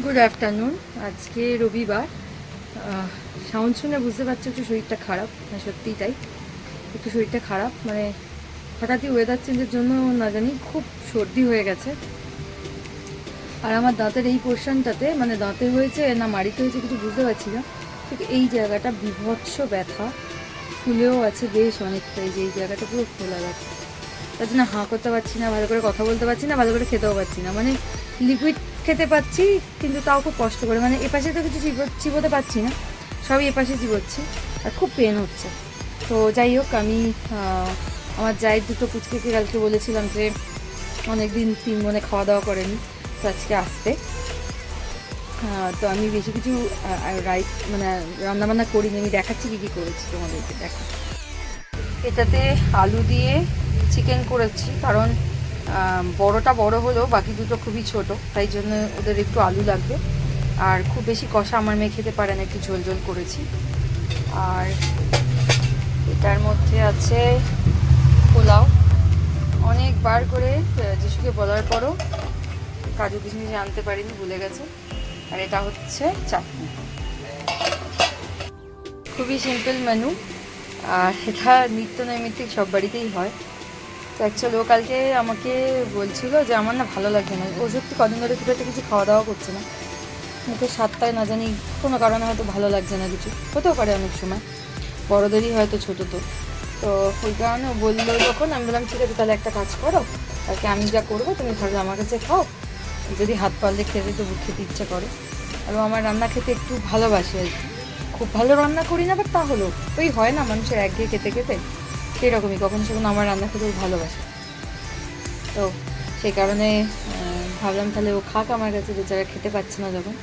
Good afternoon. আজকে রবিবার। Sound শুনে বুঝতে পারছো একটু শরীরটা খারাপ, না সত্যিই তাই, একটু শরীরটা খারাপ। মানে হঠাৎই ওয়েদার চেঞ্জের জন্য না জানি খুব সর্দি হয়ে গেছে। আর আমার দাঁতের এই পোর্শনটাতে, মানে দাঁতে হয়েছে না মাড়িতে হয়েছে কিছু বুঝতে পারছি না, ঠিক এই জায়গাটা বিভৎস ব্যথা, ফুলেও আছে বেশ অনেকটা। এই যে এই জায়গাটা পুরো ফোলা যাচ্ছে, তার জন্য হাঁ করতে পারছি না, ভালো করে কথা বলতে পারছি না, ভালো করে খেতেও পারছি না। মানে লিকুইড খেতে পাচ্ছি কিন্তু তাও খুব কষ্ট করে, মানে এপাশে তো কিছু চিবোতে পারছি না, সবই এপাশে চিবোচ্ছি, আর খুব পেন হচ্ছে। তো যাই হোক, আমি আমার জায়ের দুটো পুচকেকে কালকে বলেছিলাম যে অনেকদিন তিন মনে খাওয়া দাওয়া করেনি, তো আজকে আসতে। তো আমি বেশি কিছু মানে রান্নাবান্না করিনি, আমি দেখাচ্ছি কী কী করেছি তোমাদেরকে। দেখা, এটাতে আলু দিয়ে চিকেন করেছি, কারণ বড়টা বড় হলেও বাকি দুটো খুবই ছোট, তাই জন্য ওদের একটু আলু লাগবে। আর খুব বেশি কষা আমার মেয়ে খেতে পারে না, একটু ঝোল ঝোল করেছি। আর এটার মধ্যে আছে পোলাও, অনেকবার করে যিশুকে বলার পরও কাজু কিশমিশ আনতে পারিনি, ভুলে গেছে। আর এটা হচ্ছে চাটনি, খুবই সিম্পল মেনু। আর এটা নিত্য নৈমিত্তিক সব বাড়িতেই হয়। তো অ্যাকচুয়ালি ও কালকে আমাকে বলছিল যে আমার না ভালো লাগছে না, ও সত্যি কদিন ধরে খুব একটা কিছু খাওয়া দাওয়া করছে না, মুখের স্বাদটায় না জানি কোনো কারণে হয়তো ভালো লাগছে না, কিছু হতেও পারে অনেক সময়, বড়োদেরই হয়তো, ছোটো তো। তো ওই কারণে বললো যখন, আমি বললাম ঠিক আছে তাহলে একটা কাজ করো, কালকে আমি যা করবো তুমি তাহলে আমার কাছে খাও, যদি হাত পারলে খেতে তো খেতে ইচ্ছা করে। আর ও আমার রান্না খেতে একটু ভালোবাসে আর কি, খুব ভালো রান্না করি না, বাট তাহলেও ওই হয় না মানুষের একঘেয়ে খেতে খেতে, সেরকমই কখনো সেখানে আমার রান্না খেতে ভালোবাসে। তো সেই কারণে ভাবলাম তাহলে ও খাক আমার কাছে, বেচারা খেতে পাচ্ছে না যখন।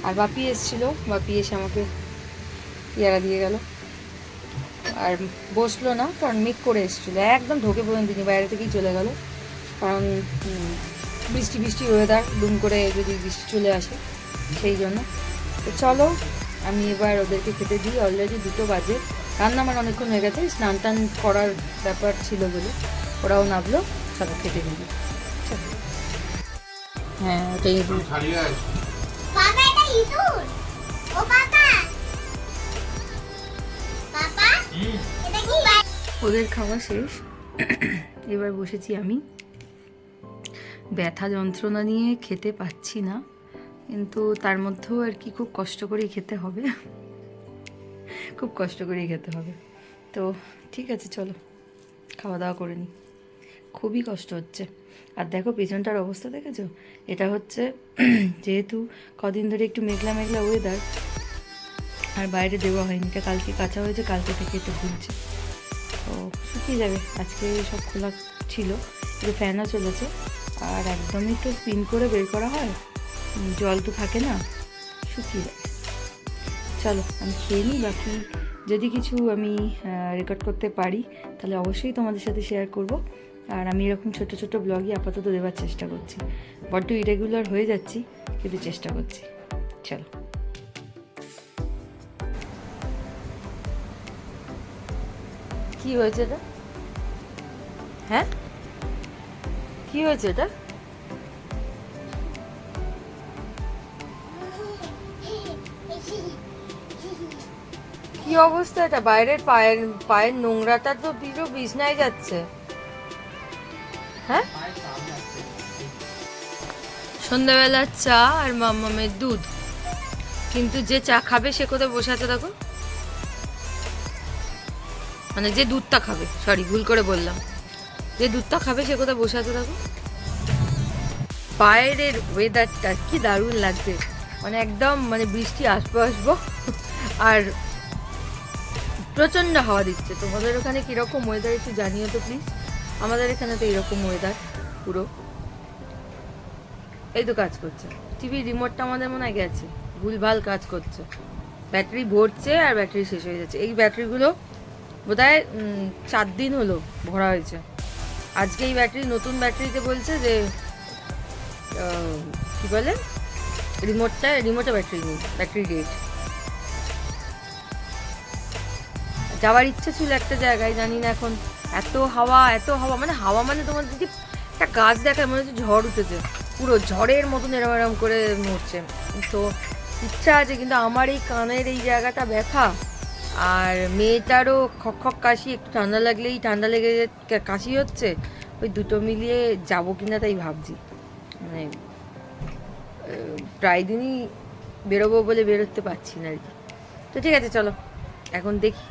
আর বাপি এসেছিলো, বাপি এসে আমাকে পেয়ারা দিয়ে গেল, আর বসলো না কারণ মেঘ করে এসেছিলো, একদম ঢোকে পর্যন্ত তিনি বাইরে থেকেই চলে গেল, কারণ বৃষ্টি বৃষ্টি ওয়েদার, দুম করে যদি বৃষ্টি চলে আসে সেই জন্য। তো চলো আমি এবার ওদেরকে খেতে দিই, অলরেডি 2টো বাজে, রান্না আমার অনেকক্ষণ হয়ে গেছে, স্নান টান করার ব্যাপার ছিল বলে ওরাও নামলো, চলো খেতে দিই। হ্যাঁ ওটাই ওদের খাওয়া শেষ, এবার বসেছি আমি। ব্যথা যন্ত্রণা নিয়ে খেতে পাচ্ছি না, কিন্তু তার মধ্যেও আর কি খুব কষ্ট করেই খেতে হবে, খুব কষ্ট করেই খেতে হবে। তো ঠিক আছে চলো খাওয়া দাওয়া করে নিই, খুবই কষ্ট হচ্ছে। আর দেখো পেছনটার অবস্থা দেখেছো, এটা হচ্ছে যেহেতু কদিন ধরে একটু মেঘলা মেঘলা ওয়েদার, আর বাইরে দেওয়া হয়নি, এটা কালকে কাঁচা হয়েছে, কালকে থেকে একটু ভুলছে, তো শুকিয়ে যাবে। আজকে সব খোলা ছিল, একটু ফ্যানও চলেছে, আর একদমই একটু স্পিন করে বের করা হয়, জল তো থাকে না, শুকিয়ে যাবে। চলো আমি খেয়ে নিই, বাকি যদি কিছু আমি রেকর্ড করতে পারি তাহলে অবশ্যই তোমাদের সাথে শেয়ার করব। আর আমি এরকম ছোট ছোট ব্লগই আপাতত দেওয়ার চেষ্টা করছি, বড্ড ইরেগুলার হয়ে যাচ্ছি কিন্তু চেষ্টা করছি। চলো। কি হয়েছে এটা? হ্যাঁ কি হয়েছে এটা? কি অবস্থা এটা? বাইরের পায়ের নোংরাটা তো পুরো বিছনায় যাচ্ছে। হ্যাঁ সন্ধ্যাবেলার চা আর মাম্মামের দুধ, কিন্তু যে চা খাবে সে কোথায় বসে আছে দেখো, মানে যে দুধটা খাবে, সরি ভুল করে বললাম, যে দুধটা খাবে সে কোথায় বসে আছে দেখো। বাইরের ওয়েদারটা কি দারুণ লাগছে, মানে একদম মানে বৃষ্টি আসবো আর প্রচণ্ড হাওয়া দিচ্ছে। তোমাদের ওখানে কীরকম ওয়েদার একটু জানিও তো প্লিজ, আমাদের এখানে তো এরকম ওয়েদার পুরো। এই তো কাজ করছে টিভির রিমোটটা, আমাদের মনে হয় গেছে, ভুলভাল কাজ করছে, ব্যাটারি ভরছে আর ব্যাটারি শেষ হয়ে যাচ্ছে। এই ব্যাটারিগুলো বোধহয় 4 দিন হলো ভরা হয়েছে, আজকে এই ব্যাটারি নতুন ব্যাটারিতে বলছে যে কি বলে রিমোটে ব্যাটারি নেই, ব্যাটারি ডেট। যাওয়ার ইচ্ছে ছিল একটা জায়গায়, জানি না এখন এত হাওয়া মানে হাওয়া, মানে তোমার যদি একটা গাছ দেখায় মনে হচ্ছে ঝড় উঠেছে, পুরো ঝড়ের মতন এরম এরম করে নড়ছে। তো ইচ্ছা আছে, কিন্তু আমার এই কানের এই জায়গাটা ব্যথা, আর মেয়েটারও খক খক কাশি, একটু ঠান্ডা লাগলেই ঠান্ডা লেগে কাশি হচ্ছে, ওই দুটো মিলিয়ে যাবো কিনা তাই ভাবছি। মানে প্রায় দিনই বেরোবো বলে বেরোতে পারছি না আর কি। তো ঠিক আছে, চলো এখন দেখি